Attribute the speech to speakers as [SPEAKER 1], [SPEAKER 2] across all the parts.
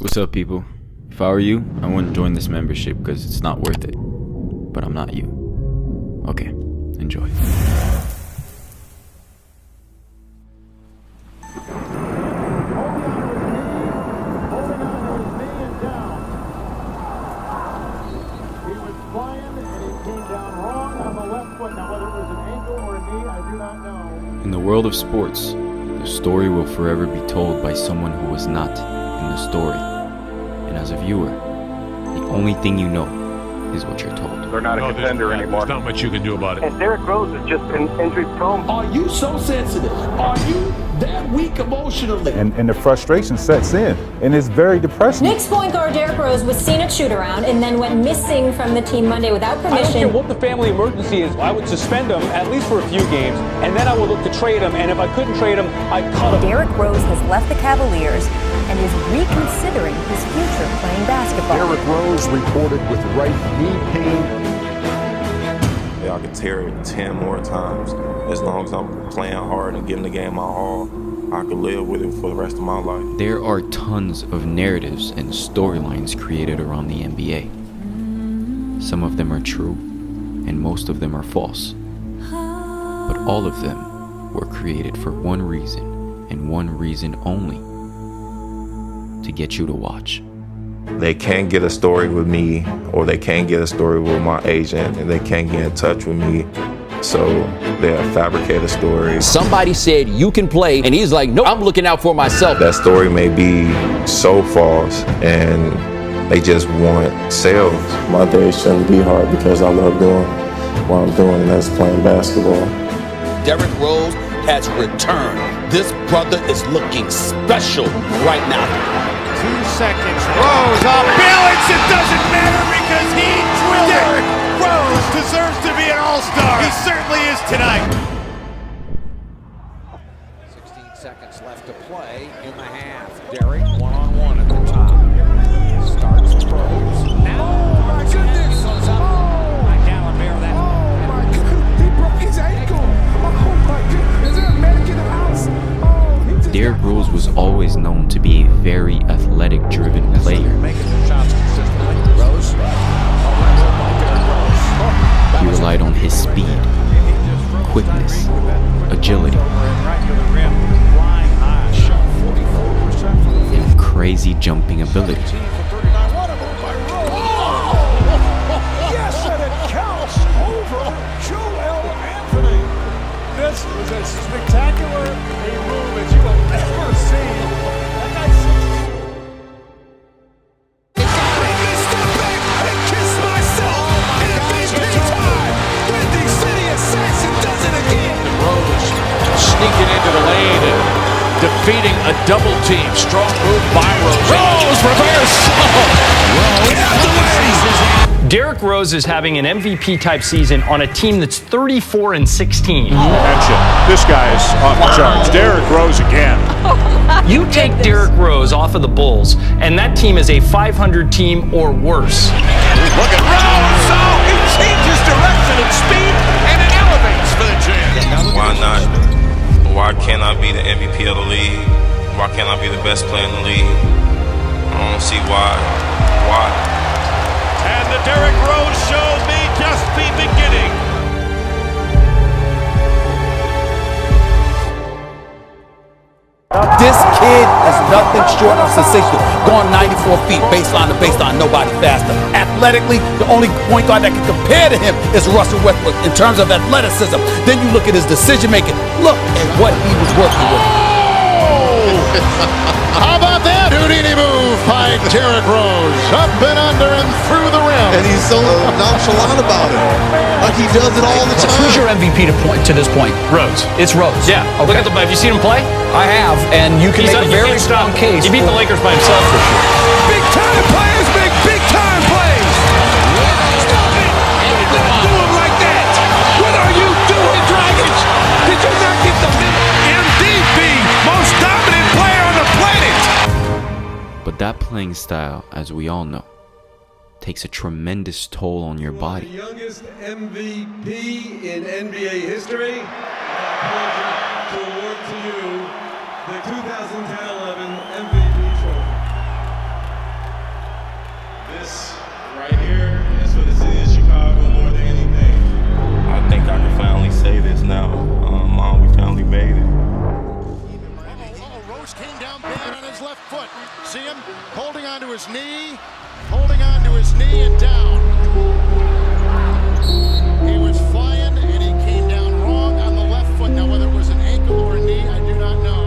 [SPEAKER 1] What's up, people? If I were you, I wouldn't join this membership because it's not worth it. But I'm not you. Okay, enjoy. In the world of sports, the story will forever be told by someone who was not in the story. And as a viewer, the only thing you know is what you're told.
[SPEAKER 2] They're not a contender anymore.
[SPEAKER 3] There's not much you can do about it.
[SPEAKER 2] And Derrick Rose has just been injury prone.
[SPEAKER 4] Are you so sensitive? Are you that weak emotionally?
[SPEAKER 5] And the frustration sets in, and it's very depressing.
[SPEAKER 6] Knicks point guard Derrick Rose was seen at shoot-around and then went missing from the team Monday without
[SPEAKER 7] I don't
[SPEAKER 6] permission.
[SPEAKER 7] care what the family emergency is. I would suspend him at least for a few games, and then I would look to trade him. And if I couldn't trade him, I'd cut him.
[SPEAKER 8] Derrick Rose has left the Cavaliers and is reconsidering his future playing basketball.
[SPEAKER 9] Derrick Rose reported with right knee pain.
[SPEAKER 10] I could tear it 10 more times. As long as I'm playing hard and giving the game my all, I could live with it for the rest of my life.
[SPEAKER 1] There are tons of narratives and storylines created around the NBA. Some of them are true, and most of them are false. But all of them were created for one reason, and one reason only: to get you to watch.
[SPEAKER 10] They can't get a story with me, or they can't get a story with my agent, and they can't get in touch with me. So they'll fabricate a story.
[SPEAKER 4] Somebody said you can play, and he's like, no, I'm looking out for myself.
[SPEAKER 10] That story may be so false, and they just want sales. My days shouldn't be hard because I love doing what I'm doing, and that's playing basketball.
[SPEAKER 4] Derrick Rose has returned. This brother is looking special right now.
[SPEAKER 3] 2 seconds. Rose off balance. It doesn't matter because he drilled it. Derrick Rose deserves to be an all-star. He certainly is tonight.
[SPEAKER 11] 16 seconds left to play in the half. Derrick one-on-one at the top. Starts Rose. Now.
[SPEAKER 3] Oh my goodness.
[SPEAKER 11] Goes up. Gallimore that.
[SPEAKER 3] Oh my goodness. He broke his ankle. Oh my goodness. Is there a medic in the house?
[SPEAKER 1] Derrick Rose was always known to be a very athletic-driven player.
[SPEAKER 11] Making the shots consistently. Rose.
[SPEAKER 1] He relied on his speed, quickness, agility, and crazy jumping ability.
[SPEAKER 3] Yes, and it counts over Joel Anthony. This was as spectacular a move as you have ever seen. That guy's step back and kiss myself. MVP time. Windy City Assassin does it again.
[SPEAKER 11] Rose sneaking into the lane and defeating a double team. Strong move by Rose.
[SPEAKER 3] Rose reverse. Get out the way.
[SPEAKER 12] Derrick Rose is having an MVP-type season on a team that's 34-16.
[SPEAKER 3] Attention. This guy is off the charts. Derrick Rose again.
[SPEAKER 12] You take Derrick Rose off of the Bulls, and that team is a 500 team or worse.
[SPEAKER 3] Look at Rose. Oh, he changes direction and speed, and it elevates for the champ.
[SPEAKER 10] Why not? Why can't I be the MVP of the league? Why can't I be the best player in the league? I don't see why. Why?
[SPEAKER 3] And the Derrick Rose show may just be beginning.
[SPEAKER 4] This kid is nothing short of sensational. Going 94 feet, baseline to baseline, nobody faster. Athletically, the only point guard that can compare to him is Russell Westbrook in terms of athleticism. Then you look at his decision making. Look at what he was working with.
[SPEAKER 3] How about that Houdini move by Derrick Rose? Up and under and through the rim.
[SPEAKER 13] And he's so nonchalant about it. Like he does it all the time.
[SPEAKER 4] Who's your MVP to this point?
[SPEAKER 12] Rose.
[SPEAKER 4] It's Rose.
[SPEAKER 12] Yeah.
[SPEAKER 4] Okay.
[SPEAKER 12] Look at have you seen him play?
[SPEAKER 4] I have, and you can
[SPEAKER 12] You
[SPEAKER 4] make a very
[SPEAKER 12] can't
[SPEAKER 4] strong
[SPEAKER 12] stop.
[SPEAKER 4] case.
[SPEAKER 12] He beat the Lakers by himself for sure.
[SPEAKER 3] Big time players make big time plays. Stop it. Don't do him like that. What are you doing, Dragons? Did you not get the MVP, most dominant player on the planet?
[SPEAKER 1] But that playing style, as we all know, takes a tremendous toll on your body.
[SPEAKER 14] The youngest MVP in NBA history. Pleasure to award to you the 2010-11 MVP trophy. right here is for the city of Chicago more than anything.
[SPEAKER 10] I think I can finally say this now. Mom, we finally made it.
[SPEAKER 15] Rose came down bad on his left foot. See him holding onto his knee, and down. He was flying and he came down wrong on the left foot. Now, whether it was an ankle or a knee, I do not know.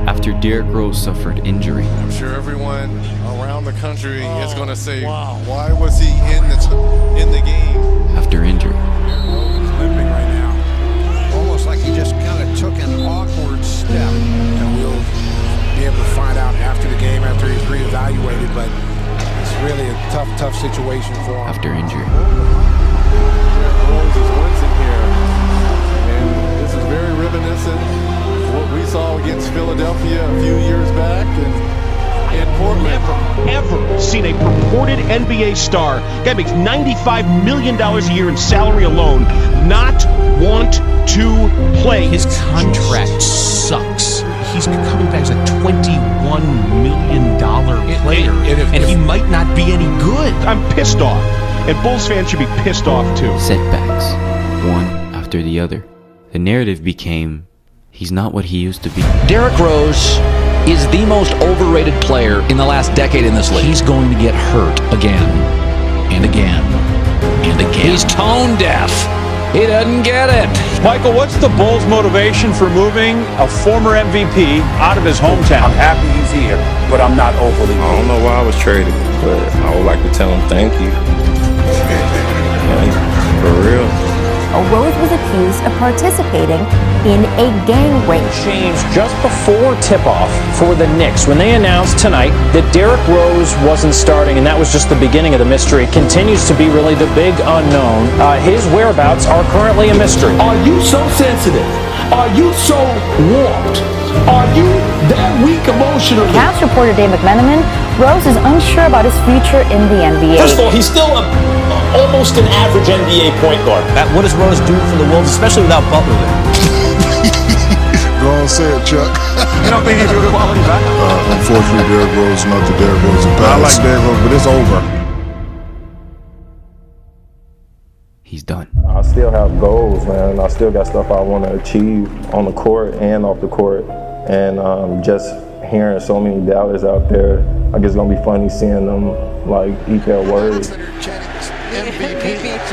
[SPEAKER 1] After Derrick Rose suffered injury,
[SPEAKER 13] I'm sure everyone around the country is going to say, wow, why was he in the game?
[SPEAKER 1] After injury,
[SPEAKER 11] Rose is limping right now. Almost like he just kind of took an awkward step. And we'll be able to find out after the game, after he's reevaluated. But it's really a tough situation for him.
[SPEAKER 1] After injury.
[SPEAKER 13] Rose is wincing here. And this is very reminiscent of what we saw against Philadelphia a few years back in Portland.
[SPEAKER 16] Ever seen a purported NBA star, guy makes $95 million a year in salary alone, not want to play?
[SPEAKER 17] His contract sucks. He's coming back as a $21 million player, and he might not be any good.
[SPEAKER 16] I'm pissed off, and Bulls fans should be pissed off too.
[SPEAKER 1] Setbacks, one after the other. The narrative became, he's not what he used to be.
[SPEAKER 18] Derrick Rose is the most overrated player in the last decade in this league. He's going to get hurt again and again and again. He's tone deaf. He doesn't get it.
[SPEAKER 7] Michael, what's the Bulls' motivation for moving a former MVP out of his hometown?
[SPEAKER 4] I'm happy he's here, but I'm not overly.
[SPEAKER 10] I don't know why I was traded, but I would like to tell him thank you. For real.
[SPEAKER 8] Rose was accused of participating in a gang rape.
[SPEAKER 12] Changed just before tip-off for the Knicks when they announced tonight that Derrick Rose wasn't starting, and that was just the beginning of the mystery. It continues to be really the big unknown. His whereabouts are currently a mystery.
[SPEAKER 4] Are you so sensitive? Are you so warped? Are you that weak emotionally?
[SPEAKER 8] Cavs reporter Dave McMenamin, Rose is unsure about his future in the NBA.
[SPEAKER 19] First of all, he's still almost an average NBA point guard.
[SPEAKER 17] What does Rose do for the Wolves, especially without Butler there?
[SPEAKER 13] Go on, say it, Chuck.
[SPEAKER 7] You don't think he's a good quality back?
[SPEAKER 13] Unfortunately, Derrick Rose is not the Derrick Rose of past. I like Derrick Rose, but it's over.
[SPEAKER 1] He's done.
[SPEAKER 10] I still have goals, man. I still got stuff I want to achieve on the court and off the court. And just hearing so many doubters out there, I guess it's going to be funny seeing them like eat their words.
[SPEAKER 20] MVP chance.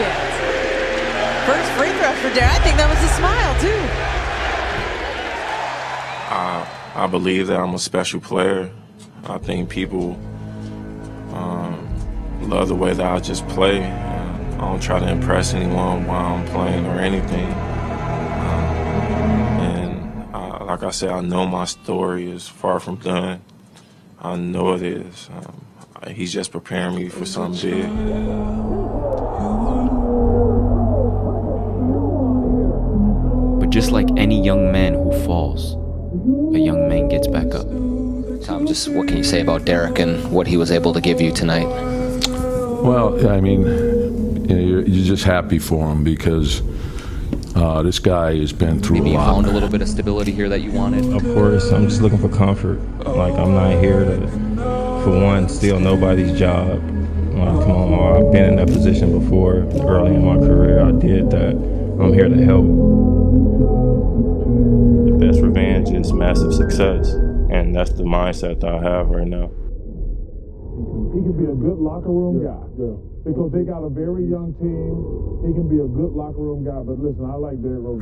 [SPEAKER 20] First free throw for Derrick. I think that was a smile, too.
[SPEAKER 10] I believe that I'm a special player. I think people love the way that I just play. I don't try to impress anyone while I'm playing or anything. Like I said, I know my story is far from done. I know it is. He's just preparing me for something big.
[SPEAKER 1] But just like any young man who falls, a young man gets back up.
[SPEAKER 18] Tom, just what can you say about Derrick and what he was able to give you tonight?
[SPEAKER 21] Well, I mean, you're just happy for him because this guy has been through
[SPEAKER 18] Maybe
[SPEAKER 21] a lot.
[SPEAKER 18] You found a little bit of stability here that you wanted?
[SPEAKER 22] Of course, I'm just looking for comfort. Like, I'm not here to, for one, steal nobody's job. Like, come on, I've been in that position before early in my career. I did that. I'm here to help.
[SPEAKER 10] The best revenge is massive success, and that's the mindset that I have right now.
[SPEAKER 5] He can be a good locker room guy. Yeah. Because they got a very young team. He can be a good locker room guy. But listen, I like Derrick Rose.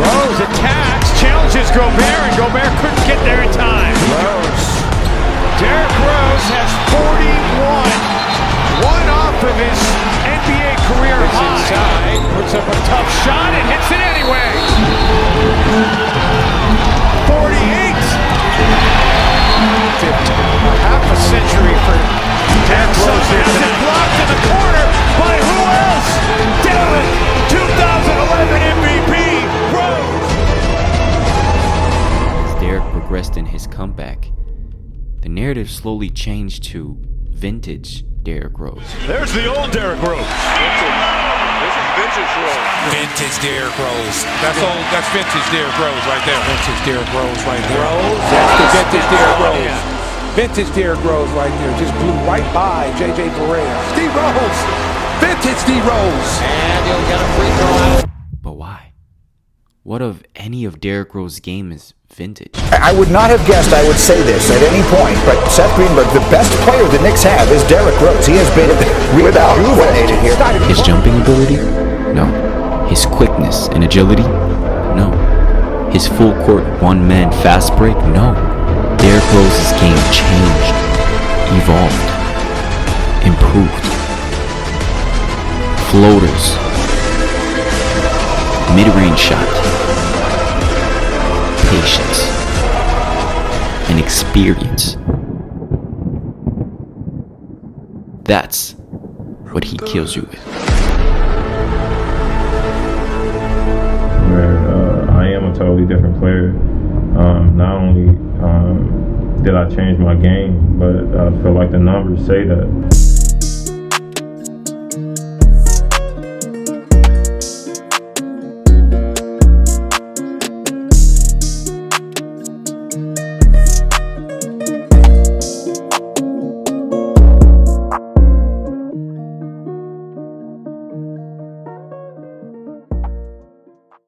[SPEAKER 3] Rose attacks, challenges Gobert, and Gobert couldn't get there in time. Derrick Rose has 41. One off of his NBA career high. Inside, puts up a tough shot and hits it anyway. 48. 50. Half a century for Derrick Rose. Has it blocked in the corner by who else? Dylan, 2011 MVP, Rose.
[SPEAKER 1] As Derrick progressed in his comeback, the narrative slowly changed to vintage Derrick Rose.
[SPEAKER 3] There's the old Derrick Rose. This is vintage Rose.
[SPEAKER 11] Vintage Derrick Rose. That's vintage Derrick Rose right there. Vintage Derrick Rose right there.
[SPEAKER 4] Rose, that's the vintage Derrick Rose.
[SPEAKER 11] Vintage Derrick Rose right there. Just blew right by J.J. Barea. D. Rose. Vintage D. Rose.
[SPEAKER 18] And he'll get a free throw out.
[SPEAKER 1] But why? What of any of Derrick Rose's game is vintage?
[SPEAKER 2] I would not have guessed I would say this at any point, but Seth Greenberg, the best player the Knicks have is Derrick Rose. He has been rejuvenated here.
[SPEAKER 1] His jumping ability? No. His quickness and agility? No. His full court one-man fast break? No. Derrick Rose's game changed, evolved, improved. Floaters, mid-range shot, patience, and experience. That's what he kills you with.
[SPEAKER 22] Where I am a totally different player. Not only did I change my game, but I feel like the numbers say that.